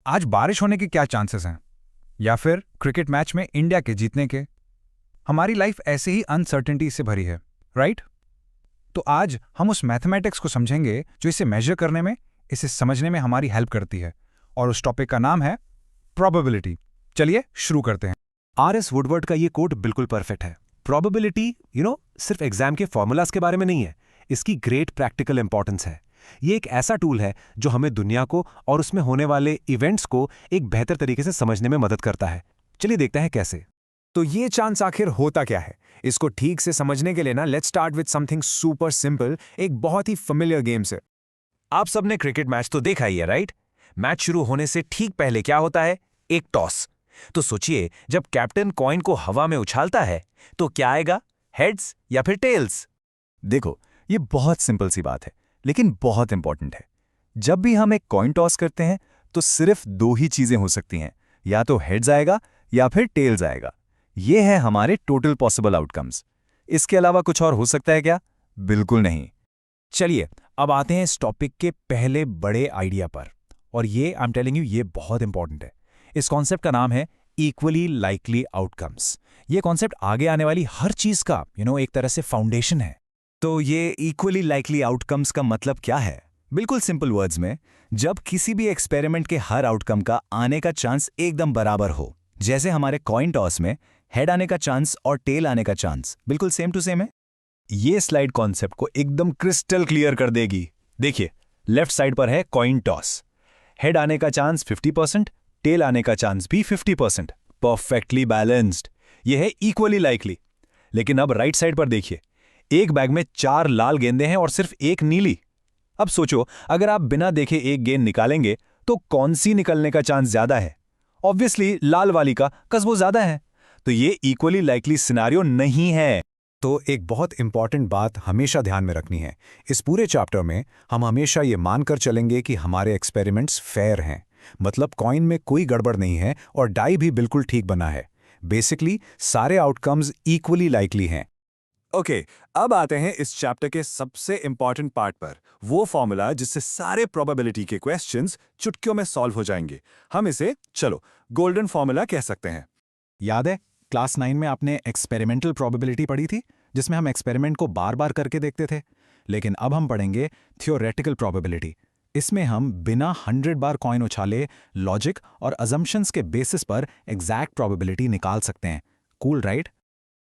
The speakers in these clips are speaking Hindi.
आज बारिश होने के क्या चांसेस हैं, या फिर क्रिकेट मैच में इंडिया के जीतने के। हमारी लाइफ ऐसे ही अनसर्टेनिटी से भरी है, राइट? तो आज हम उस मैथमेटिक्स को समझेंगे जो इसे मेजर करने में, इसे समझने में हमारी हेल्प करती है, और उस टॉपिक का नाम है प्रोबेबिलिटी। चलिए शुरू करते हैं। आर.एस. वुडवर्ड का ये कोट बिल्कुल परफेक्ट है। प्रोबेबिलिटी सिर्फ एग्जाम के फॉर्मूलाज के बारे में नहीं है, इसकी ग्रेट प्रैक्टिकल इंपॉर्टेंस है। ये एक ऐसा टूल है जो हमें दुनिया को और उसमें होने वाले इवेंट्स को एक बेहतर तरीके से समझने में मदद करता है। चलिए देखते हैं कैसे। तो ये चांस आखिर होता क्या है, इसको ठीक से समझने के लिए let's start with something super simple, एक बहुत ही फेमिलियर गेम से। आप सबने क्रिकेट मैच तो देखा ही है, राइट? मैच शुरू होने से ठीक पहले क्या होता है? एक टॉस। तो सोचिए, जब कैप्टन कॉइन को हवा में उछालता है तो क्या आएगा? हेड्स या फिर टेल्स? देखो, ये बहुत सिंपल सी बात है, लेकिन बहुत इंपॉर्टेंट है। जब भी हम एक कॉइन टॉस करते हैं तो सिर्फ दो ही चीजें हो सकती हैं, या तो हेड्स आएगा या फिर टेल्स आएगा। ये है हमारे टोटल पॉसिबल आउटकम्स। इसके अलावा कुछ और हो सकता है क्या? बिल्कुल नहीं। चलिए अब आते हैं इस टॉपिक के पहले बड़े आइडिया पर, और ये आई एम टेलिंग यू, ये बहुत इंपॉर्टेंट है। इस कॉन्सेप्ट का नाम है इक्वली लाइकली आउटकम्स। ये कॉन्सेप्ट आगे आने वाली हर चीज का एक तरह से फाउंडेशन है। तो ये इक्वली लाइकली आउटकम्स का मतलब क्या है? बिल्कुल सिंपल वर्ड्स में, जब किसी भी एक्सपेरिमेंट के हर आउटकम का आने का चांस एकदम बराबर हो। जैसे हमारे कॉइन टॉस में हेड आने का चांस और टेल आने का चांस बिल्कुल सेम टू सेम है। ये स्लाइड कॉन्सेप्ट को एकदम क्रिस्टल क्लियर कर देगी। देखिए, लेफ्ट साइड पर है कॉइन टॉस। हेड आने का चांस 50%, टेल आने का चांस भी 50%। Perfectly balanced. ये है इक्वली लाइकली। लेकिन अब राइट साइड पर देखिए, एक बैग में 4 लाल गेंदें हैं और सिर्फ एक नीली। अब सोचो, अगर आप बिना देखे एक गेंद निकालेंगे तो कौन सी निकलने का चांस ज्यादा है? ऑब्वियसली लाल वाली का, कस वो ज्यादा है। तो ये इक्वली लाइकली सिनेरियो नहीं है। तो एक बहुत इंपॉर्टेंट बात हमेशा ध्यान में रखनी है। इस पूरे चैप्टर में हम हमेशा ये मानकर चलेंगे कि हमारे एक्सपेरिमेंट्स फेयर हैं, मतलब कॉइन में कोई गड़बड़ नहीं है और डाई भी बिल्कुल ठीक बना है। बेसिकली सारे आउटकम्स इक्वली लाइकली हैं। ओके, अब आते हैं इस चैप्टर के सबसे इंपॉर्टेंट पार्ट पर, वो फॉर्मूला जिससे सारे प्रोबेबिलिटी के क्वेश्चंस चुटकियों में सॉल्व हो जाएंगे। हम इसे गोल्डन फॉर्मूला कह सकते हैं। याद है, क्लास 9 में आपने एक्सपेरिमेंटल प्रोबेबिलिटी पढ़ी थी, जिसमें हम एक्सपेरिमेंट को बार बार करके देखते थे। लेकिन अब हम पढ़ेंगे थ्योरेटिकल प्रोबेबिलिटी। इसमें हम बिना 100 बार कॉइन उछाले लॉजिक और अजम्पशंस के बेसिस पर एग्जैक्ट प्रोबेबिलिटी निकाल सकते हैं। Cool, right?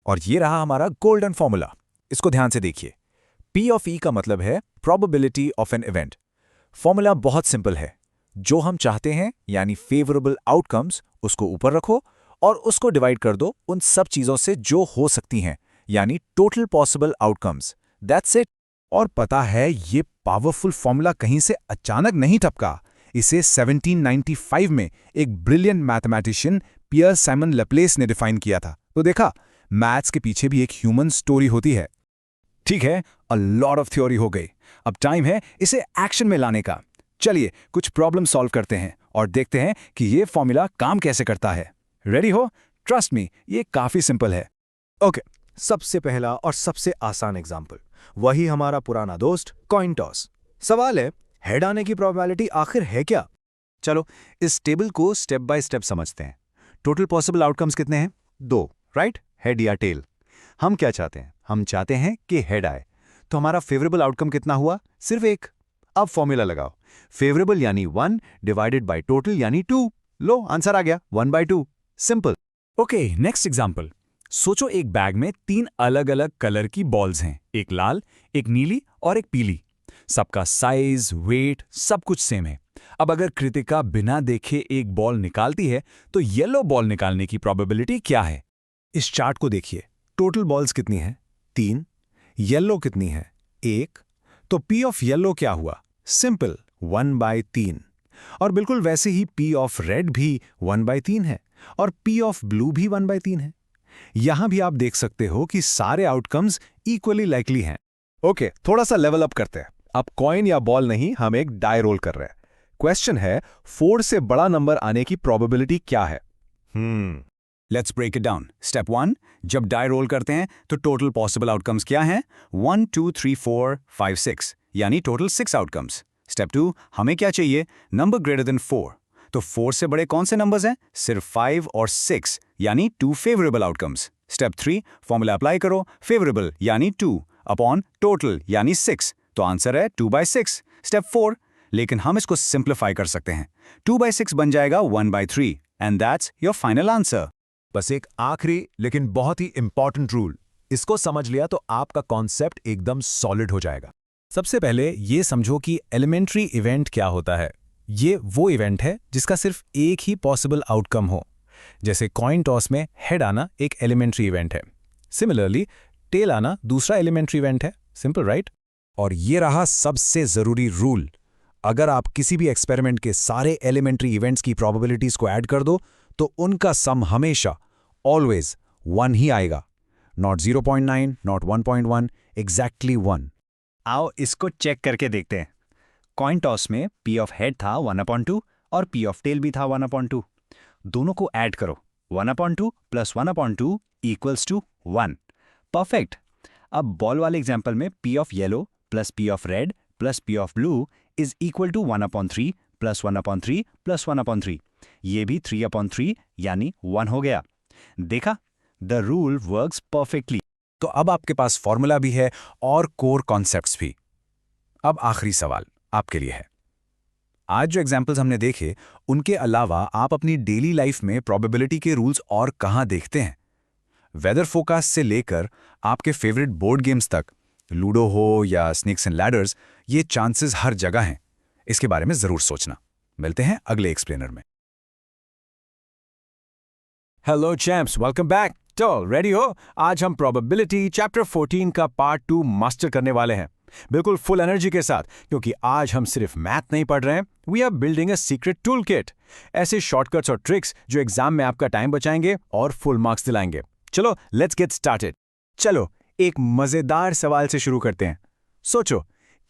और ये रहा हमारा गोल्डन फॉर्मूला। इसको ध्यान से देखिए। P ऑफ E का मतलब है probability of an event. Formula बहुत सिंपल है। जो हम चाहते हैं, यानी फेवरेबल आउटकम्स, उसको ऊपर रखो और उसको डिवाइड कर दो उन सब चीजों से जो हो सकती हैं, यानी total possible outcomes. That's it. और पता है, ये पावरफुल फॉर्मूला कहीं से अचानक नहीं टपका। इसे 1795 में एक ब्रिलियंट मैथमेटिशियन पियर साइमन लैप्लेस ने डिफाइन किया था। तो देखा, मैथ्स के पीछे भी एक ह्यूमन स्टोरी होती है। ठीक है, अ लॉट ऑफ थ्योरी हो गई। अब टाइम है इसे एक्शन में लाने का। चलिए कुछ प्रॉब्लम सॉल्व करते हैं और देखते हैं कि ये फॉर्मूला काम कैसे करता है। रेडी हो? ट्रस्ट मी, ये काफी सिंपल है। ओके, सबसे पहला और सबसे आसान एग्जाम्पल, वही हमारा पुराना दोस्त कॉइन टॉस। सवाल है, हेड आने की प्रोबेबिलिटी आखिर है क्या? चलो इस टेबल को स्टेप बाय स्टेप समझते हैं। टोटल पॉसिबल आउटकम्स कितने हैं? 2, राइट? हेड या टेल। हम क्या चाहते हैं? हम चाहते हैं कि हेड आए। तो हमारा फेवरेबल आउटकम कितना हुआ? सिर्फ 1। अब फॉर्मूला लगाओ। फेवरेबल यानी 1 डिवाइडेड बाय टोटल यानी 2। लो, आंसर आ गया, 1/2। सिंपल। Okay, next example. सोचो एक बैग में 3 अलग अलग कलर की बॉल्स हैं, एक लाल, एक नीली और एक पीली। सबका साइज, वेट सब कुछ सेम है। अब अगर कृतिका बिना देखे एक बॉल निकालती है तो येलो बॉल निकालने की प्रोबेबिलिटी क्या है? इस चार्ट को देखिए। टोटल बॉल्स कितनी हैं? 3। येलो कितनी है? 1। तो P ऑफ येलो क्या हुआ? सिंपल, 1/3। और बिल्कुल वैसे ही P ऑफ रेड भी 1/3 है और P ऑफ ब्लू भी 1/3 है। यहां भी आप देख सकते हो कि सारे आउटकम्स इक्वली लाइकली हैं। ओके, थोड़ा सा लेवल अप करते हैं। अब कॉइन या बॉल नहीं, हम एक डाई रोल कर रहे हैं। क्वेश्चन है, 4 से बड़ा नंबर आने की प्रोबेबिलिटी क्या है? Let's break it down. Step 1, जब डाई रोल करते हैं तो टोटल पॉसिबल आउटकम्स क्या हैं? 1 2 3 4 5 6, यानी टोटल 6 आउटकम्स। स्टेप 2, हमें क्या चाहिए? Number greater than 4। तो 4 से बड़े कौन से नंबर्स हैं? सिर्फ 5 और 6 यानी 2 favourable outcomes. Step 3, formula apply करो, फेवरेबल यानी 2 अपॉन टोटल यानी 6, तो आंसर है 2/6। स्टेप 4, लेकिन हम इसको सिंप्लीफाई कर सकते हैं। 2/6 बन जाएगा 1/3 and that's your final answer. बस एक आखिरी लेकिन बहुत ही इंपॉर्टेंट रूल, इसको समझ लिया तो आपका कॉन्सेप्ट एकदम सॉलिड हो जाएगा। सबसे पहले ये समझो कि एलिमेंट्री इवेंट क्या होता है। ये वो इवेंट है जिसका सिर्फ एक ही पॉसिबल आउटकम हो। जैसे कॉइन टॉस में हेड आना एक एलिमेंट्री इवेंट है, सिमिलरली टेल आना दूसरा एलिमेंट्री इवेंट है। Simple right? और ये रहा सबसे ज़रूरी रूल, अगर आप किसी भी एक्सपेरिमेंट के सारे एलिमेंट्री इवेंट्स की प्रोबेबिलिटीज़ को ऐड कर दो तो उनका सम हमेशा ऑलवेज 1 ही आएगा। Not 0.9, not 1.1, exactly 1। आओ इसको चेक करके देखते हैं। कॉइन टॉस में P ऑफ हेड था 1/2 और P ऑफ टेल भी था 1/2। दोनों को ऐड करो, 1/2 प्लस 1/2 इक्वल्स टू 1। परफेक्ट। अब बॉल वाले एग्जाम्पल में P of yellow plus P of red plus P of blue is equal to 1/3 plus 1/3 plus 1/3। ये भी 3/3 यानी 1 हो गया। देखा, द रूल वर्क्स परफेक्टली। तो अब आपके पास फॉर्मूला भी है और कोर कॉन्सेप्ट्स भी। अब आखिरी सवाल आपके लिए है। आज जो एग्जाम्पल्स हमने देखे, उनके अलावा आप अपनी डेली लाइफ में प्रोबेबिलिटी के रूल्स और कहाँ देखते हैं? वेदर फोरकास्ट से लेकर आपके फेवरेट बोर्ड गेम्स तक, लूडो हो या स्नेक्स एंड लैडर्स, ये चांसेस हर जगह हैं। इसके बारे में जरूर सोचना। मिलते हैं अगले एक्सप्लेनर में। Hello champs, welcome back. तो रेडी हो? आज हम प्रोबेबिलिटी चैप्टर 14 का पार्ट 2 मास्टर करने वाले हैं, बिल्कुल फुल एनर्जी के साथ, क्योंकि आज हम सिर्फ मैथ नहीं पढ़ रहे हैं, we are building a secret tool kit. ऐसे शॉर्टकट्स और ट्रिक्स जो एग्जाम में आपका टाइम बचाएंगे और फुल मार्क्स दिलाएंगे। चलो लेट्स गेट स्टार्टेड। चलो एक मजेदार सवाल से शुरू करते हैं। सोचो,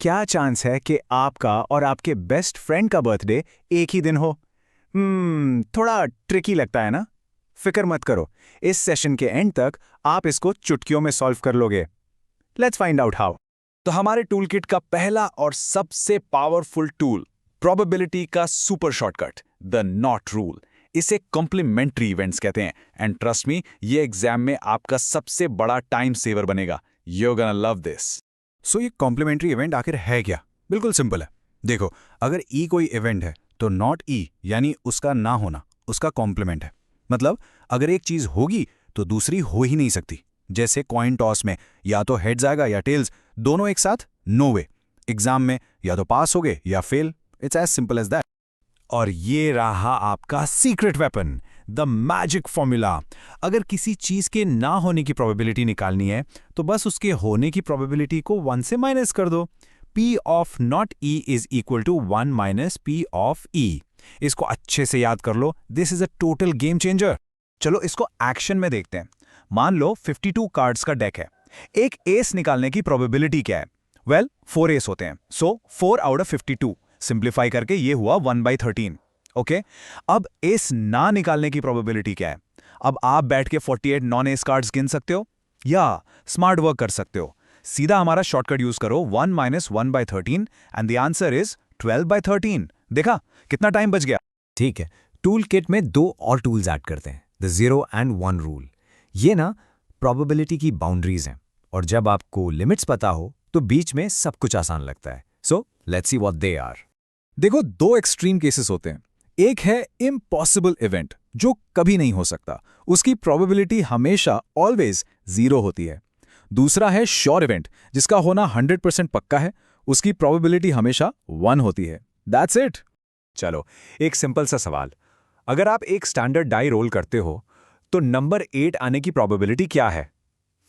क्या चांस है कि आपका और आपके बेस्ट फ्रेंड का बर्थडे एक ही दिन हो? थोड़ा ट्रिकी लगता है ना? फिक्र मत करो, इस सेशन के एंड तक आप इसको चुटकियों में सॉल्व कर लोगे। Let's find out how. तो हमारे टूल किट का पहला और सबसे पावरफुल टूल, प्रोबेबिलिटी का super shortcut, the not rule. इसे कॉम्प्लीमेंट्री इवेंट्स कहते हैं, एंड ट्रस्ट मी, ये एग्जाम में आपका सबसे बड़ा टाइम सेवर बनेगा। You're gonna love this। सो ये कॉम्प्लीमेंट्री इवेंट आखिर है क्या? बिल्कुल सिंपल है। देखो, अगर ई कोई इवेंट है तो नॉट ई यानी उसका ना होना उसका कॉम्प्लीमेंट है। मतलब अगर एक चीज होगी तो दूसरी हो ही नहीं सकती। जैसे कॉइन टॉस में या तो हेड्स आएगा या टेल्स, दोनों एक साथ, नो वे। एग्जाम में या तो पास होगे या fail. It's as simple as that. और ये रहा आपका secret weapon, the magic formula. अगर किसी चीज के ना होने की प्रोबेबिलिटी निकालनी है तो बस उसके होने की प्रोबेबिलिटी को 1 से माइनस कर दो। P of not E is equal to 1 minus P of E। इसको अच्छे से याद कर लो, this is a total game changer. चलो इसको एक्शन में देखते हैं। मान लो 52 कार्ड्स का डेक है, एक एस निकालने की प्रोबेबिलिटी क्या है? वेल, 4 एस होते हैं, सो 4 आउट ऑफ 52। सिंप्लीफाई करके ये हुआ 1/13। ओके, अब एस ना निकालने की प्रोबेबिलिटी क्या है? अब आप बैठ के 48 नॉन एस कार्ड्स गिन सकते हो या स्मार्ट वर्क कर सकते हो। सीधा हमारा शॉर्टकट यूज करो, 1 minus 1/13 and the answer is 12/13। देखा कितना टाइम बच गया? ठीक है, टूल किट में 2 और टूल्स ऐड करते हैं, द 0 एंड 1 रूल। ये ना प्रोबेबिलिटी की बाउंड्रीज हैं, और जब आपको लिमिट्स पता हो तो बीच में सब कुछ आसान लगता है। So let's see what they are. देखो, 2 एक्सट्रीम केसेस होते हैं। एक है इम्पॉसिबल इवेंट, जो कभी नहीं हो सकता, उसकी प्रोबेबिलिटी हमेशा ऑलवेज 0 होती है। दूसरा है श्योर इवेंट, जिसका होना 100% पक्का है, उसकी प्रोबेबिलिटी हमेशा 1 होती है। That's it. चलो एक सिंपल सा सवाल, अगर आप एक स्टैंडर्ड डाई रोल करते हो तो नंबर 8 आने की प्रोबेबिलिटी क्या है?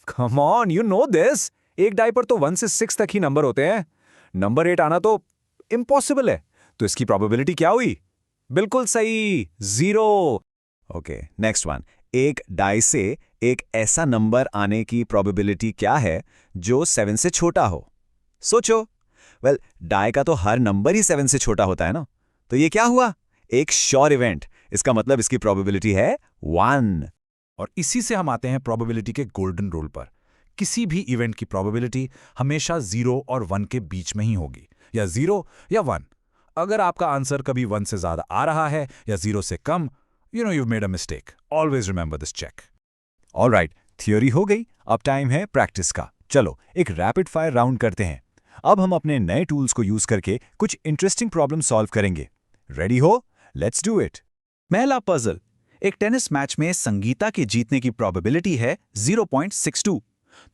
Come on, you know this. एक डाई पर तो 1 से 6 तक ही नंबर होते हैं, नंबर 8 आना तो इम्पॉसिबल है। तो इसकी प्रोबेबिलिटी क्या हुई? बिल्कुल सही, 0। Okay, next one. एक डाई से एक ऐसा नंबर आने की प्रोबेबिलिटी क्या है जो 7 से छोटा हो? सोचो। वेल, डाई का तो हर नंबर ही 7 से छोटा होता है ना, तो ये क्या हुआ? एक श्योर इवेंट। इसका मतलब इसकी प्रोबेबिलिटी है 1। और इसी से हम आते हैं प्रोबेबिलिटी के गोल्डन रूल पर। किसी भी इवेंट की प्रोबेबिलिटी हमेशा 0 और 1 के बीच में ही होगी, या 0 या 1। अगर आपका आंसर कभी 1 से ज्यादा आ रहा है या 0 से कम, you've made a mistake. Always remember this check. Alright, theory हो गई, अब टाइम है प्रैक्टिस का। चलो एक रैपिड फायर राउंड करते हैं। अब हम अपने नए टूल्स को यूज करके कुछ इंटरेस्टिंग प्रॉब्लम सॉल्व करेंगे। रेडी हो? Let's do it. पहला पजल। एक टेनिस मैच में संगीता के जीतने की प्रोबेबिलिटी है 0.62।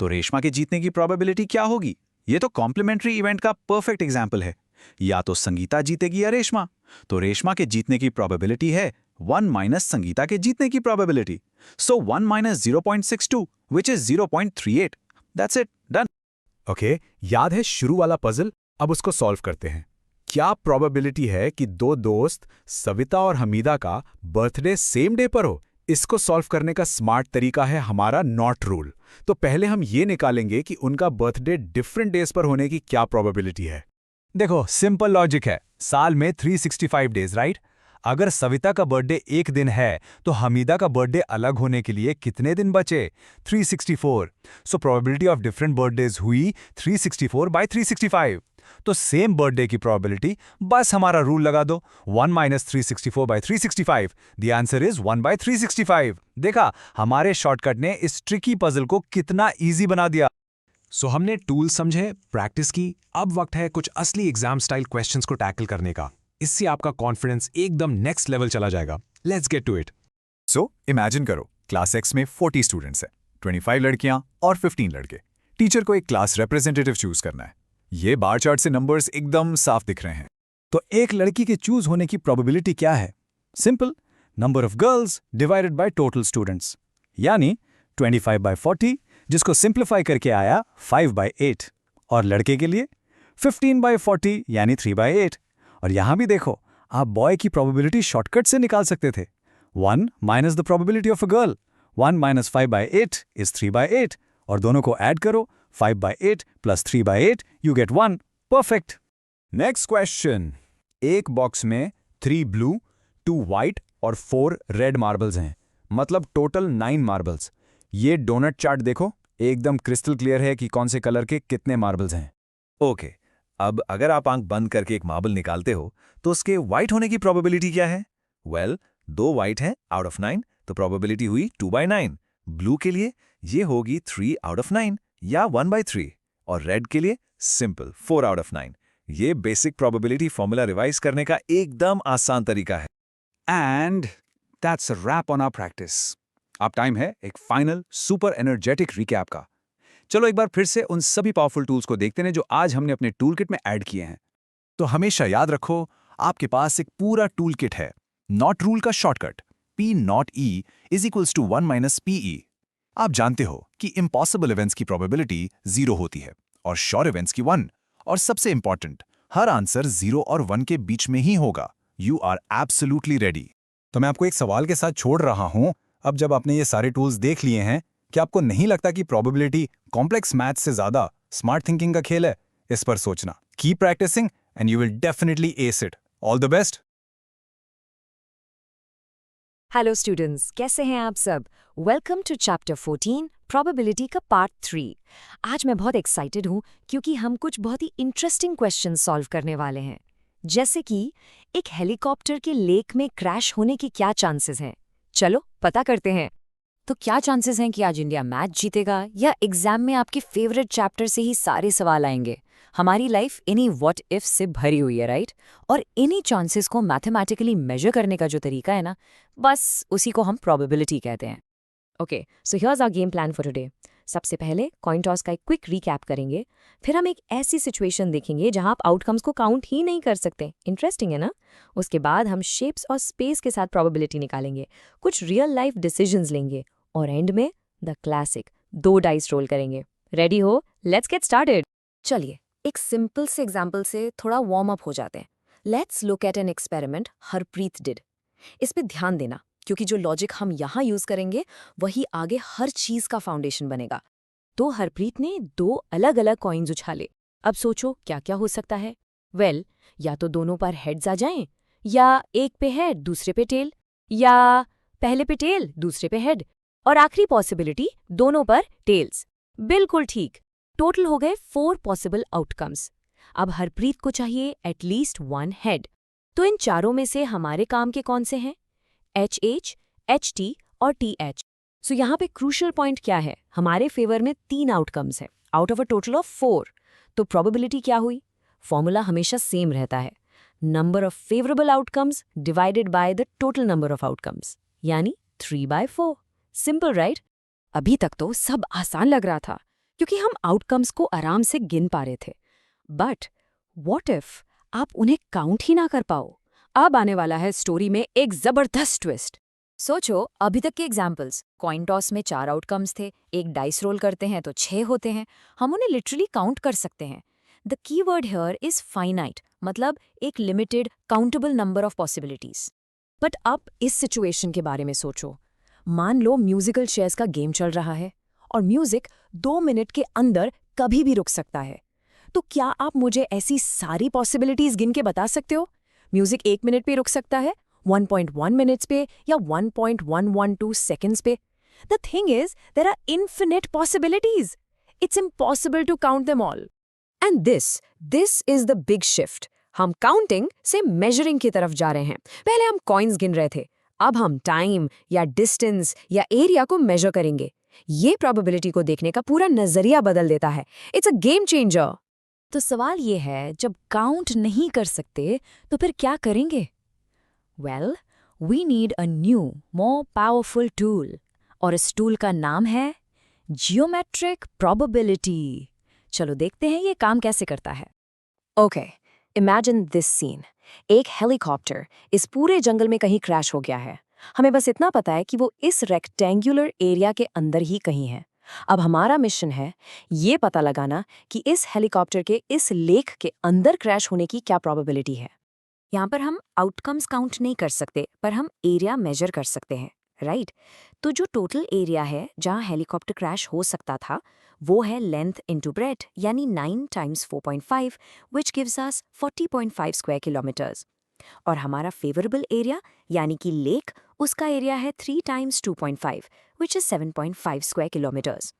तो रेशमा के जीतने की प्रोबेबिलिटी क्या होगी? ये तो कॉम्प्लीमेंट्री इवेंट का परफेक्ट एग्जाम्पल है। या तो संगीता जीतेगी या रेशमा। तो रेशमा के जीतने की प्रोबेबिलिटी है 1 माइनस संगीता के जीतने की probability. So 1 minus 0.62 which is 0.38। That's it, done. Okay, याद है शुरू वाला पजल? अब उसको सॉल्व करते हैं। क्या प्रोबेबिलिटी है कि दो दोस्त सविता और हमीदा का बर्थडे सेम डे पर हो? इसको सॉल्व करने का स्मार्ट तरीका है हमारा नॉट रूल। तो पहले हम ये निकालेंगे कि उनका बर्थडे डिफरेंट डेज पर होने की क्या प्रोबेबिलिटी है। देखो, सिंपल लॉजिक है। साल में 365 डेज, राइट? अगर सविता का बर्थडे एक दिन है तो हमीदा का बर्थडे अलग होने के लिए कितने दिन बचे? 364। So probability of different birthdays हुई 364 बाय 365। तो सेम बर्थडे की प्रोबेबिलिटी, बस हमारा रूल लगा दो, 1 minus 364 by 365। The answer is 1 by 365। देखा, हमारे शॉर्टकट ने इस ट्रिकी पजल को कितना इजी बना दिया। सो हमने टूल समझे, प्रैक्टिस की, अब वक्त है कुछ असली एग्जाम स्टाइल क्वेश्चंस को टैकल करने का। इससे आपका कॉन्फिडेंस एकदम नेक्स्ट लेवल चला जाएगा। Let's get to it. So imagine करो, क्लास एक्स में 40 स्टूडेंट्स हैं, 25 लड़कियां और 15 लड़के। टीचर को एक क्लास रिप्रेजेंटेटिव चूज करना है। ये बार चार्ट से नंबर्स एकदम साफ दिख रहे हैं। तो एक लड़की के चूज होने की प्रोबेबिलिटी क्या है? Simple, number of girls divided by total students, यानी 25 बाय 40, जिसको सिंप्लीफाई करके आया 5 बाय 8। और लड़के के लिए 15 बाय 40 यानी 3 बाय 8। और यहां भी देखो, आप बॉय की प्रोबेबिलिटी शॉर्टकट से निकाल सकते थे। 1 minus the probability of a girl, 1 minus 5 by 8 is 3 by 8, और दोनों को ऐड करो, 5 by 8 plus 3 by 8, you get 1। Perfect. Next question. एक बॉक्स में 3 ब्लू, 2 व्हाइट और 4 रेड मार्बल्स हैं, मतलब टोटल 9 मार्बल्स। ये डोनट चार्ट देखो, एकदम क्रिस्टल क्लियर है कि कौन से कलर के कितने मार्बल्स हैं। ओके, अब अगर आप आंख बंद करके एक मार्बल निकालते हो तो उसके व्हाइट होने की प्रोबेबिलिटी क्या है? वेल, 2 व्हाइट है आउट ऑफ 9, तो प्रोबेबिलिटी हुई 2 बाय 9। ब्लू के लिए ये होगी 3 आउट ऑफ 9 या 1 बाय 3, और रेड के लिए सिंपल 4 आउट ऑफ 9। ये बेसिक प्रोबेबिलिटी फॉर्मूला रिवाइज करने का एकदम आसान तरीका है। And that's a wrap on our practice. अब टाइम है एक फाइनल सुपर एनर्जेटिक रिकैप का। चलो एक बार फिर से उन सभी पावरफुल टूल्स को देखते हैं जो आज हमने अपने टूल किट में ऐड किए हैं। तो हमेशा याद रखो, आपके पास एक पूरा टूल किट है। नॉट रूल का shortcut P not E is equals to 1 माइनस PE। आप जानते हो कि इम्पॉसिबल इवेंट्स की प्रोबेबिलिटी 0 होती है और श्योर इवेंट्स की 1। और सबसे इंपॉर्टेंट, हर आंसर 0 और 1 के बीच में ही होगा। You are absolutely ready. तो मैं आपको एक सवाल के साथ छोड़ रहा हूं। अब जब आपने ये सारे टूल्स देख लिए हैं, क्या आपको नहीं लगता कि प्रोबेबिलिटी कॉम्प्लेक्स मैथ से ज्यादा स्मार्ट थिंकिंग का खेल है? इस पर सोचना, keep practicing and you will definitely ace it. All the best. Hello students, कैसे हैं आप सब? वेलकम टू चैप्टर 14 प्रोबेबिलिटी का पार्ट 3। आज मैं बहुत एक्साइटेड हूं क्योंकि हम कुछ बहुत ही इंटरेस्टिंग क्वेश्चन सॉल्व करने वाले हैं। जैसे कि एक हेलीकॉप्टर के लेक में क्रैश होने के क्या चांसेस हैं? चलो पता करते हैं। तो क्या चांसेस हैं कि आज इंडिया मैच जीतेगा, या एग्जाम में आपके फेवरेट चैप्टर से ही सारे सवाल आएंगे? हमारी लाइफ इन्हीं व्हाट इफ से भरी हुई है, राइट? और इन्हीं चांसेस को मैथमेटिकली मेजर करने का जो तरीका है ना, बस उसी को हम प्रोबेबिलिटी कहते हैं। Okay, so here's our game plan for today. सबसे पहले कॉइन टॉस का एक क्विक रिकैप करेंगे, फिर हम एक ऐसी सिचुएशन देखेंगे जहां आप आउटकम्स को काउंट ही नहीं कर सकते। इंटरेस्टिंग है ना? उसके बाद हम शेप्स और स्पेस के साथ प्रोबेबिलिटी निकालेंगे, कुछ रियल लाइफ डिसीजंस लेंगे, और एंड में द क्लासिक 2 डाइस रोल करेंगे। रेडी हो? Let's get started. चलिए एक सिंपल से एग्जाम्पल से थोड़ा वार्म अप हो जाते हैं। Let's look eight an experiment Harpreet did. इस पे ध्यान देना, क्योंकि जो लॉजिक हम यहाँ यूज करेंगे वही आगे हर चीज का फाउंडेशन बनेगा। तो हरप्रीत ने 2 अलग अलग कॉइन्स उछाले। अब सोचो क्या क्या हो सकता है? वेल, या तो दोनों पर हेड्स आ जाएं, या एक पे हेड दूसरे पे टेल, या पहले पे टेल दूसरे पे हेड, और आखिरी पॉसिबिलिटी दोनों पर टेल्स। बिल्कुल ठीक। टोटल हो गए 4 पॉसिबल आउटकम्स। अब हरप्रीत को चाहिए एटलीस्ट 1 हेड। तो इन चारों में से हमारे काम के कौन से हैं? HH, HT और TH। सो यहाँ पे क्रूशियल पॉइंट क्या है? हमारे फेवर में 3 आउटकम्स है out of a total of 4। तो प्रोबेबिलिटी क्या हुई? फॉर्मूला हमेशा सेम रहता है, number of favourable outcomes divided by the total number of outcomes, यानी 3/4। Simple right? अभी तक तो सब आसान लग रहा था क्योंकि हम आउटकम्स को आराम से गिन पा रहे थे। बट व्हाट इफ आप उन्हें काउंट ही ना कर पाओ? अब आने वाला है स्टोरी में एक जबरदस्त ट्विस्ट। सोचो, अभी तक के एग्जाम्पल्स, कॉइन टॉस में 4 आउटकम्स थे, एक डाइस रोल करते हैं तो 6 होते हैं, हम उन्हें लिटरली काउंट कर सकते हैं। The keyword here is finite, मतलब एक limited countable number of possibilities. But अब इस सिचुएशन के बारे में सोचो। मान लो म्यूजिकल चेयर्स का गेम चल रहा है और म्यूजिक 2 मिनट के अंदर कभी भी रुक सकता है। तो क्या आप मुझे ऐसी सारी पॉसिबिलिटीज गिन के बता सकते हो? म्यूजिक 1 मिनट पे रुक सकता है, 1.1 मिनट्स पे या 1.112 सेकंड्स पे। The thing is there are infinite possibilities. It's impossible to count them all. And this is the big shift. हम काउंटिंग से मेजरिंग की तरफ जा रहे हैं। पहले हम कॉइन्स गिन रहे थे, अब हम टाइम या डिस्टेंस या एरिया को मेजर करेंगे। ये प्रोबेबिलिटी को देखने का पूरा नजरिया बदल देता है। It's a game changer. तो सवाल ये है, जब काउंट नहीं कर सकते तो फिर क्या करेंगे? Well, we need a new more powerful tool, और इस टूल का नाम है जियोमेट्रिक प्रोबेबिलिटी। चलो देखते हैं ये काम कैसे करता है। Okay, imagine this scene. एक हेलीकॉप्टर इस पूरे जंगल में कहीं क्रैश हो गया है। हमें बस इतना पता है कि वो इस रेक्टेंगुलर एरिया के अंदर ही कहीं है। अब हमारा मिशन है ये पता लगाना कि इस हेलीकॉप्टर के इस लेक के अंदर क्रैश होने की क्या प्रोबेबिलिटी है। यहाँ पर हम आउटकम्स काउंट नहीं कर सकते, पर हम एरिया मेजर कर सकते हैं, राइट? तो जो टोटल एरिया है जहाँ हेलीकॉप्टर क्रैश हो सकता था, वो है लेंथ इनटू ब्रेथ, यानी 9 × 4.5, which gives us 40.5 square kilometres. और हमारा फेवरेबल एरिया यानी कि लेक, उसका एरिया है 3 × 2.5, विच इज 7.5 स्क्वायर किलोमीटर्स।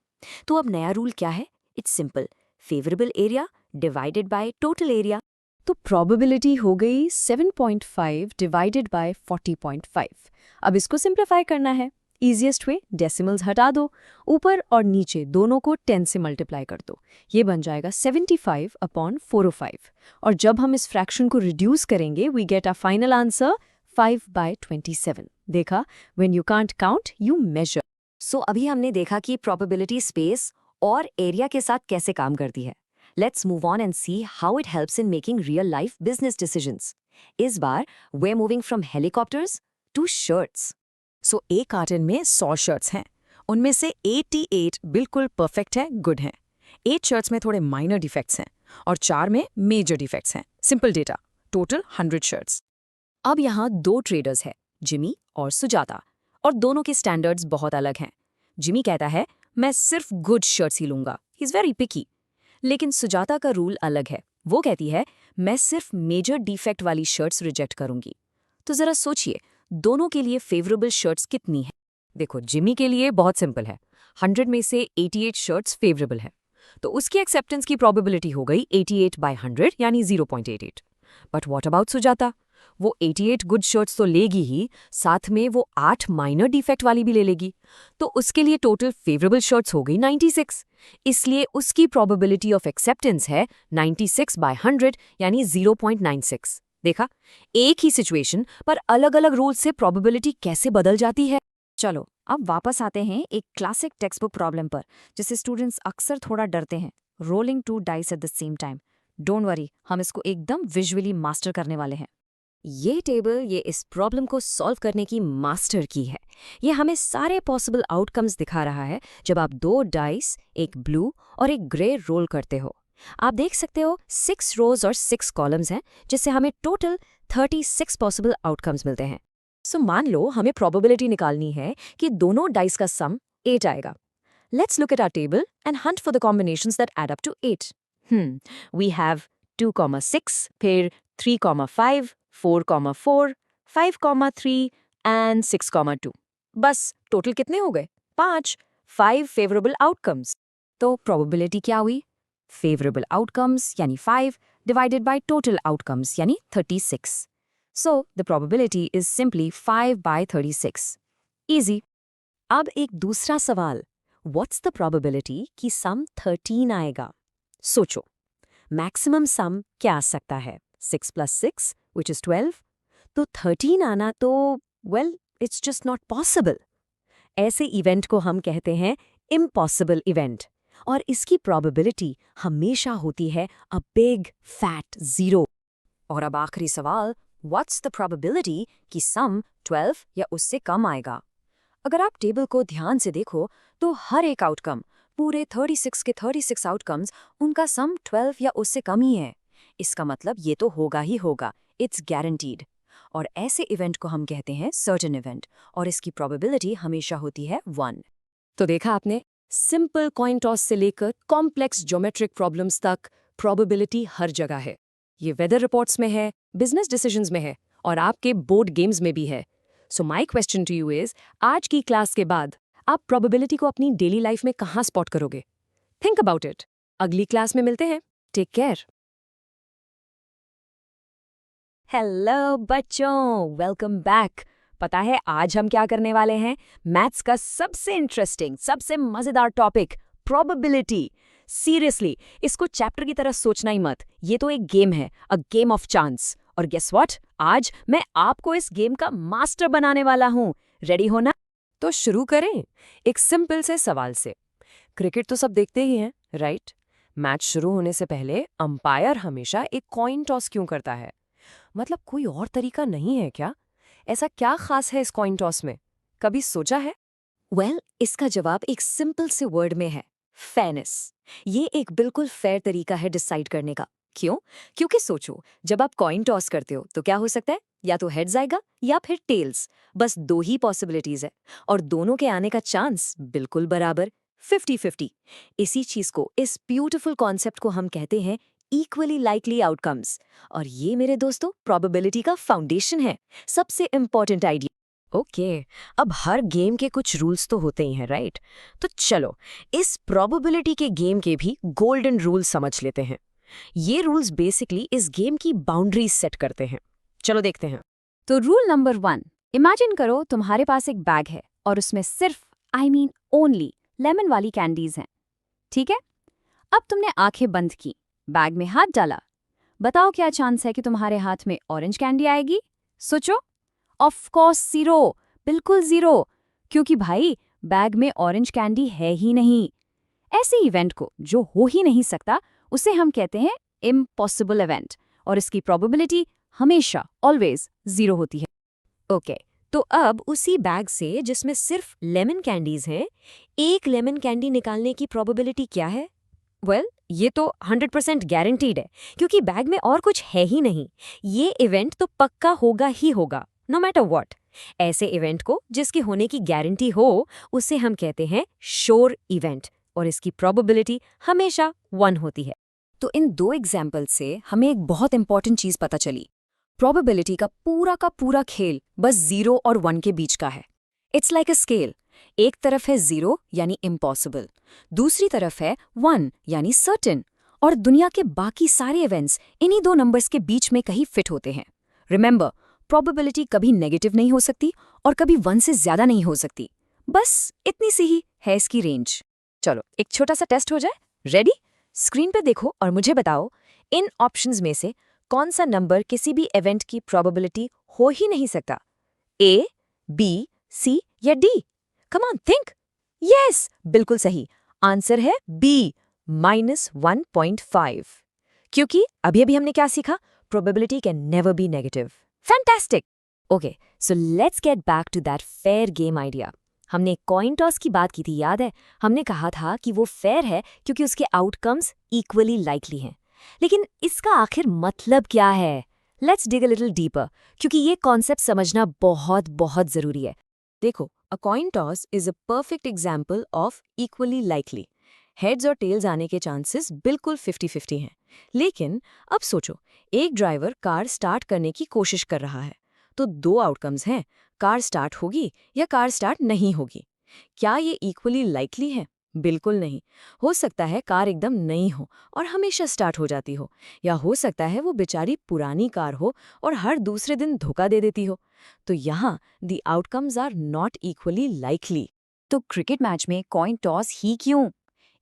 तो अब नया रूल क्या है? It's simple, favourable area divided by total area. तो प्रोबेबिलिटी हो गई 7.5 डिवाइडेड बाय 40.5। अब इसको सिंप्लीफाई करना है। इजीएस्ट वे, डेसिमल्स हटा दो, ऊपर और नीचे दोनों को 10 से मल्टीप्लाई कर दो। ये बन जाएगा 75/405। और जब हम इस फ्रैक्शन को रिड्यूस करेंगे, we get a final answer 5/27। देखा, when you can't count you measure. So अभी हमने देखा कि प्रोबेबिलिटी स्पेस और एरिया के साथ कैसे काम करती है। Let's move on and see how it helps in making real-life business decisions. इस बार we're moving from helicopters to shirts. So एक कार्टन में 100 शर्ट्स हैं। उनमें से 88 बिल्कुल परफेक्ट है, गुड हैं। 8 शर्ट्स में थोड़े माइनर डिफेक्ट्स हैं और 4 में मेजर डिफेक्ट्स हैं। Simple data, total 100 shirts. अब यहाँ 2 ट्रेडर्स हैं, जिमी और सुजाता, और दोनों के स्टैंडर्ड्स बहुत अलग हैं। जिमी कहता है, मैं सिर्फ गुड शर्ट्स ही लूंगा। He is very picky. लेकिन सुजाता का रूल अलग है। वो कहती है, मैं सिर्फ मेजर डिफेक्ट वाली शर्ट्स रिजेक्ट करूंगी। तो जरा सोचिए, दोनों के लिए फेवरेबल शर्ट्स कितनी है? देखो, जिमी के लिए बहुत सिंपल है, 100 में से 88 शर्ट्स फेवरेबल है, तो उसकी एक्सेप्टेंस की प्रोबेबिलिटी हो गई 88/100, यानी 0.88। But what about Sujata? वो 88 गुड शर्ट्स तो लेगी ही, साथ में वो 8 माइनर डिफेक्ट वाली भी ले लेगी, तो उसके लिए टोटल फेवरेबल शर्ट्स हो गई 96। इसलिए उसकी प्रोबेबिलिटी ऑफ एक्सेप्टेंस है 96/100, यानी 0.96। देखा, एक ही सिचुएशन पर अलग अलग रूल से प्रोबेबिलिटी कैसे बदल जाती है। चलो अब वापस आते हैं एक क्लासिक टेक्स्ट बुक प्रॉब्लम पर, जिससे स्टूडेंट्स अक्सर थोड़ा डरते हैं, rolling 2 dice at the same time. Don't worry, हम इसको एकदम विजुअली मास्टर करने वाले हैं। ये टेबल ये इस प्रॉब्लम को सॉल्व करने की मास्टर की है। ये हमें सारे पॉसिबल आउटकम्स दिखा रहा है जब आप 2 डाइस, एक ब्लू और एक ग्रे रोल करते हो। आप देख सकते हो 6 रोज और 6 कॉलम्स हैं, जिससे हमें टोटल 36 पॉसिबल आउटकम्स मिलते हैं। सो मान लो हमें प्रोबेबिलिटी निकालनी है कि दोनों डाइस का सम 8 आएगा। Let's look at our table and hunt for the combinations that add up to 8। We have 2,6, फिर 3,5, 4,4, 5,3 एंड 6,2। बस टोटल कितने हो गए? 5 फेवरेबल आउटकम्स। तो प्रोबेबिलिटी क्या हुई? फेवरेबल आउटकम्स यानी 5 divided by total outcomes यानी 36. So the probability is simply 5/36. Easy. अब एक दूसरा सवाल, What's the probability कि sum 13 आएगा? सोचो, maximum sum क्या आ सकता है? 6 plus 6, which is 12. तो 13 आना तो, well, it's just not possible. ऐसे इवेंट को हम कहते हैं impossible event. और इसकी probability हमेशा होती है a big fat 0. और अब आखिरी सवाल, What's the probability कि sum 12 या उससे कम आएगा? अगर आप टेबल को ध्यान से देखो तो हर एक आउटकम, पूरे 36 के 36 आउटकम्स, उनका सम 12 या उससे कम ही है. इसका मतलब ये तो होगा ही होगा, इट्स गारंटीड. और ऐसे इवेंट को हम कहते हैं सर्टेन इवेंट, और इसकी प्रोबेबिलिटी हमेशा होती है 1. तो देखा आपने, सिंपल कॉइन टॉस से लेकर कॉम्प्लेक्स ज्योमेट्रिक प्रॉब्लम्स तक प्रोबेबिलिटी हर जगह है. ये वेदर रिपोर्ट्स में है, बिजनेस डिसीजंस में है, और आपके बोर्ड गेम्स में भी है. So my question to you is, आज की क्लास के बाद आप प्रोबेबिलिटी को अपनी डेली लाइफ में कहाँ स्पॉट करोगे? Think about it. अगली क्लास में मिलते हैं. Take care. हेलो बच्चों, वेलकम बैक. पता है आज हम क्या करने वाले हैं? मैथ्स का सबसे इंटरेस्टिंग, सबसे मजेदार टॉपिक, प्रोबेबिलिटी. सीरियसली, इसको चैप्टर की तरह सोचना ही मत. ये तो एक गेम है, अ गेम ऑफ चांस. और गेस व्हाट, आज मैं आपको इस गेम का मास्टर बनाने वाला हूँ. रेडी हो ना? तो शुरू करें एक सिंपल से सवाल से. क्रिकेट तो सब देखते ही हैं, राइट? मैच शुरू होने से पहले अंपायर हमेशा एक कॉइन टॉस क्यों करता है? मतलब कोई और तरीका नहीं है क्या? ऐसा क्या खास है इस कॉइन टॉस में? कभी सोचा है? वेल, इसका जवाब एक सिंपल से वर्ड में है, फेयरनेस. ये एक बिल्कुल फेयर तरीका है डिसाइड करने का. क्यों? क्योंकि सोचो, जब आप कॉइन टॉस करते हो तो क्या हो सकता है? या तो हेड्स आएगा या फिर टेल्स. बस 2 ही पॉसिबिलिटीज है, और दोनों के आने का चांस बिल्कुल बराबर, 50-50. इसी चीज को, इस ब्यूटीफुल कॉन्सेप्ट को हम कहते हैं इक्वली लाइकली आउटकम्स. और ये मेरे दोस्तों प्रोबेबिलिटी का फाउंडेशन है, सबसे इंपॉर्टेंट आइडिया. ओके, अब हर गेम के कुछ रूल्स तो होते ही हैं, राइट? तो चलो इस प्रोबेबिलिटी के गेम के भी गोल्डन रूल्स समझ लेते हैं. ये रूल्स बेसिकली इस गेम की बाउंड्रीज सेट करते हैं. चलो देखते हैं. तो रूल नंबर 1, इमेजिन करो तुम्हारे पास एक बैग है और उसमें सिर्फ ओनली लेमन वाली कैंडीज हैं. ठीक है? अब तुमने आंखें बंद की, बैग में हाथ डाला. बताओ क्या चांस है कि तुम्हारे हाथ में ऑरेंज कैंडी आएगी? सोचो. ऑफ कोर्स 0, बिल्कुल 0, क्योंकि भाई बैग में ऑरेंज कैंडी है ही नहीं. ऐसे इवेंट को जो हो ही नहीं सकता उसे हम कहते हैं इम्पॉसिबल इवेंट, और इसकी प्रोबेबिलिटी हमेशा ऑलवेज 0 होती है. ओके, तो अब उसी बैग से जिसमें सिर्फ लेमन कैंडीज हैं, एक लेमन कैंडी निकालने की प्रोबेबिलिटी क्या है? वेल, ये तो 100% गारंटीड है, क्योंकि बैग में और कुछ है ही नहीं. ये इवेंट तो पक्का होगा ही होगा, नो मैटर व्हाट. ऐसे इवेंट को जिसके होने की गारंटी हो, उसे हम कहते हैं श्योर इवेंट, और इसकी प्रोबेबिलिटी हमेशा 1 होती है. तो इन 2 एग्जाम्पल से हमें एक बहुत इंपॉर्टेंट चीज पता चली. प्रोबेबिलिटी का पूरा खेल बस 0 और 1 के बीच का है. It's like a scale. एक तरफ है 0 यानी इम्पॉसिबल, दूसरी तरफ है 1 यानी सर्टेन, और दुनिया के बाकी सारे इवेंट्स इन्हीं 2 नंबर्स के बीच में कहीं फिट होते हैं. रिमेंबर, प्रोबेबिलिटी कभी नेगेटिव नहीं हो सकती और कभी 1 से ज्यादा नहीं हो सकती. बस इतनी सी ही है इसकी रेंज. चलो एक छोटा सा टेस्ट हो जाए. रेडी? स्क्रीन पे देखो और मुझे बताओ, इन ऑप्शंस में से कौन सा नंबर किसी भी इवेंट की प्रोबेबिलिटी हो ही नहीं सकता? A, B, C या D? Come on think. Yes, बिल्कुल सही. आंसर है B, -1.5. क्योंकि अभी हमने क्या सीखा? Probability can never be negative. Fantastic. Okay, so let's get back to that fair game idea. हमने कॉइन टॉस की बात की थी, याद है? हमने कहा था कि वो फेयर है क्योंकि उसके आउटकम्स इक्वली लाइकली हैं. लेकिन इसका आखिर मतलब क्या है? Let's dig a little deeper, क्योंकि ये कॉन्सेप्ट समझना बहुत बहुत जरूरी है. देखो, अ coin toss is a perfect example of equally likely. Heads और टेल्स आने के चांसेस बिल्कुल 50-50 हैं. लेकिन अब सोचो, एक ड्राइवर कार स्टार्ट करने की कोशिश कर रहा है, तो 2 आउटकम्स हैं, कार स्टार्ट होगी या कार स्टार्ट नहीं होगी. क्या ये इक्वली लाइकली है? बिल्कुल नहीं। हो सकता है कार एकदम नई हो और हमेशा स्टार्ट हो जाती हो, या हो सकता है वो बेचारी पुरानी कार हो और हर दूसरे दिन धोखा दे देती हो। तो यहाँ the outcomes are not equally likely. तो क्रिकेट मैच में कॉइन टॉस ही क्यों?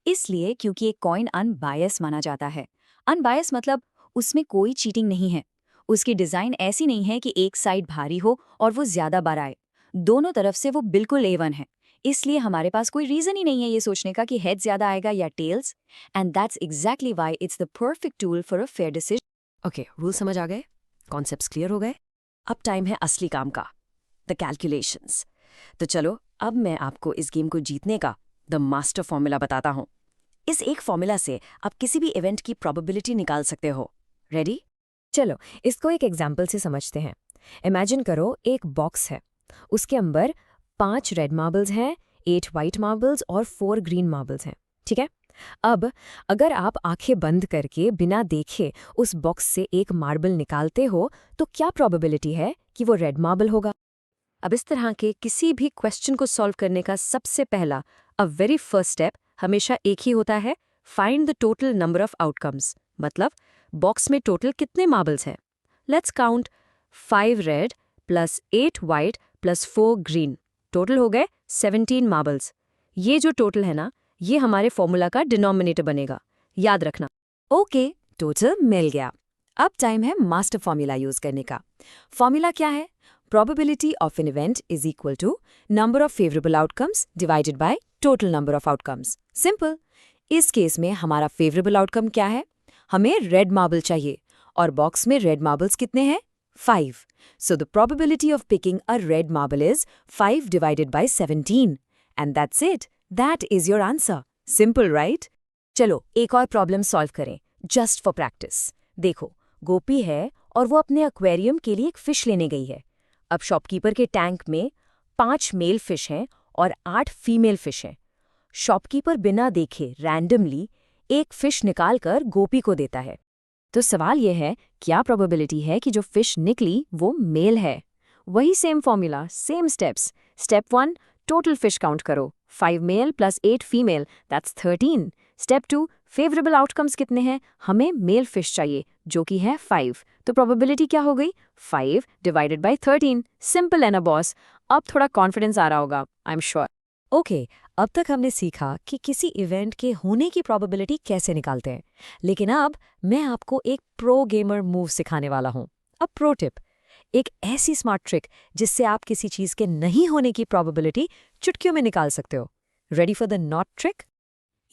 इसलिए क्योंकि एक कॉइन अनबायस माना जाता है। अनबायस मतलब उसमें कोई चीटिंग नहीं है। उसकी डिजाइन ऐसी नहीं है कि एक साइड भारी हो और वो ज्यादा बार आए। दोनों तरफ से वो बिल्कुल एवन है। इसलिए हमारे पास कोई रीजन ही नहीं है ये सोचने का कि हेड ज्यादा आएगा या tails. And that's exactly why it's the perfect tool for a fair decision. Okay, rule समझ आ गए, कॉन्सेप्ट्स क्लियर हो गए। अब टाइम है असली काम का, द कैलकुलेशंस। तो चलो अब मैं आपको इस गेम को जीतने का द मास्टर फॉर्मूला बताता हूँ। इस एक फॉर्मूला से आप किसी भी इवेंट की प्रोबेबिलिटी निकाल सकते हो। रेडी? चलो इसको एक एग्जाम्पल से समझते हैं। इमेजिन करो एक बॉक्स है, उसके अंदर 5 रेड मार्बल्स हैं, 8 वाइट मार्बल्स और 4 ग्रीन मार्बल्स हैं। ठीक है, अब अगर आप आंखें बंद करके बिना देखे उस बॉक्स से एक मार्बल निकालते हो तो क्या प्रोबेबिलिटी है कि वो रेड मार्बल होगा? अब इस तरह के किसी भी क्वेश्चन को सॉल्व करने का सबसे पहला वेरी फर्स्ट स्टेप हमेशा एक ही होता है, find the total number of outcomes. मतलब बॉक्स में टोटल कितने मार्बल्स हैं? Let's count 5 red plus 8 white plus 4 green, total हो गए 17 मार्बल्स। ये जो टोटल है ना, ये हमारे फॉर्मूला का डिनोमिनेटर बनेगा, याद रखना। ओके, टोटल मिल गया। अब टाइम है मास्टर फॉर्मूला यूज करने का। फॉर्मूला क्या है? Probability of an event is equal to number of favorable outcomes divided by total number of outcomes. Simple. इस केस में हमारा favorable outcome क्या है? हमें red marble चाहिए और बॉक्स में red marbles कितने हैं? 5. So the probability of picking a red marble is 5 divided by 17. And that's it. That is your answer. Simple, right? चलो एक और प्रॉब्लम सॉल्व करें, just for practice. देखो, गोपी है और वो अपने एक्वेरियम के लिए एक फिश लेने गई है। अब शॉपकीपर के टैंक में 5 मेल फिश हैं और 8 फीमेल फिश हैं। शॉपकीपर बिना देखे रैंडमली एक फिश निकालकर गोपी को देता है। तो सवाल यह है, क्या प्रोबेबिलिटी है कि जो फिश निकली वो मेल है? वही same formula, same steps. Step 1, total fish count करो, 5 male plus 8 female, that's 13। Step 2, favourable outcomes कितने हैं? हमें मेल फिश चाहिए जो कि है 5। तो प्रोबेबिलिटी क्या हो गई? 5 डिवाइडेड बाय 13। सिंपल है ना बॉस? अब थोड़ा कॉन्फिडेंस आ रहा होगा, आई एम श्योर। ओके, अब तक हमने सीखा कि किसी इवेंट के होने की प्रोबेबिलिटी कैसे निकालते हैं, लेकिन अब मैं आपको एक प्रो गेमर मूव सिखाने वाला हूँ। अब प्रो टिप, एक ऐसी स्मार्ट ट्रिक जिससे आप किसी चीज के नहीं होने की प्रोबेबिलिटी चुटकियों में निकाल सकते हो। Ready for the not trick?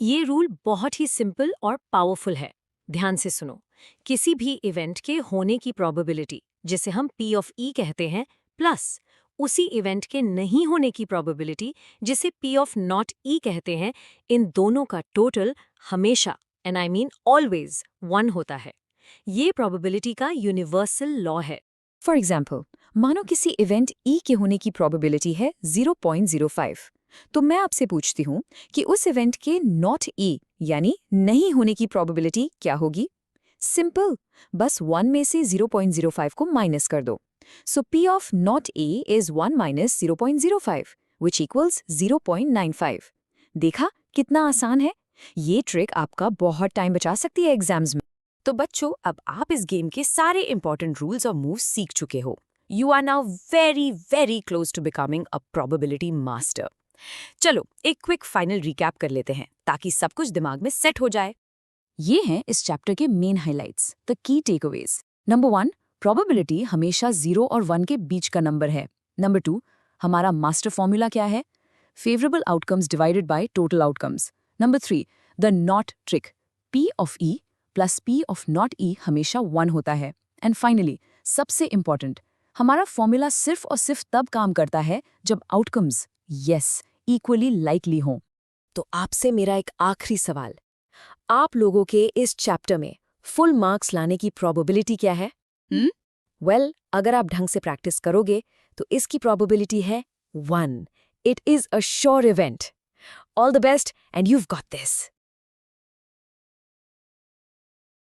ये रूल बहुत ही सिंपल और पावरफुल है। ध्यान से सुनो। किसी भी इवेंट के होने की प्रोबेबिलिटी, जिसे हम P of E कहते हैं, प्लस उसी इवेंट के नहीं होने की प्रोबेबिलिटी, जिसे P of not E कहते हैं, इन दोनों का टोटल हमेशा, एंड आई मीन ऑलवेज, 1 होता है। ये प्रोबेबिलिटी का यूनिवर्सल लॉ है। फॉर एग्जाम्पल, मानो किसी इवेंट E के होने की प्रोबेबिलिटी है 0.05, तो मैं आपसे पूछती हूँ कि उस इवेंट के नॉट E यानी नहीं होने की प्रोबेबिलिटी क्या होगी? सिंपल, बस 1 में से 0.05 को माइनस कर दो। सो P of not E is 1 minus 0.05, which equals 0.95. देखा कितना आसान है? ये ट्रिक आपका बहुत टाइम बचा सकती है एग्जाम्स में। तो बच्चों, अब आप इस गेम के सारे इंपॉर्टेंट रूल्स और मूव्स सीख चुके हो। You are now very very close to becoming a probability master. चलो एक क्विक फाइनल रिकैप कर लेते हैं ताकि सब कुछ दिमाग में सेट हो जाए। ये हैं इस चैप्टर के main highlights, the key takeaways. Number 1, probability हमेशा 0 और 1 के बीच का नंबर है। नंबर 2, हमारा मास्टर फॉर्मूला क्या है? Favourable outcomes divided by total outcomes. Number 3, the not trick, P of E plus P of not E हमेशा 1 होता है। एंड फाइनली, सबसे इंपॉर्टेंट, हमारा फॉर्मूला सिर्फ और सिर्फ तब काम करता है जब आउटकम्स इक्वली लाइकली हों। तो आपसे मेरा एक आखिरी सवाल, आप लोगों के इस चैप्टर में फुल मार्क्स लाने की प्रोबेबिलिटी क्या है? वेल, अगर आप ढंग से प्रैक्टिस करोगे तो इसकी प्रोबेबिलिटी है 1। It is a sure event. All the best and you've got this.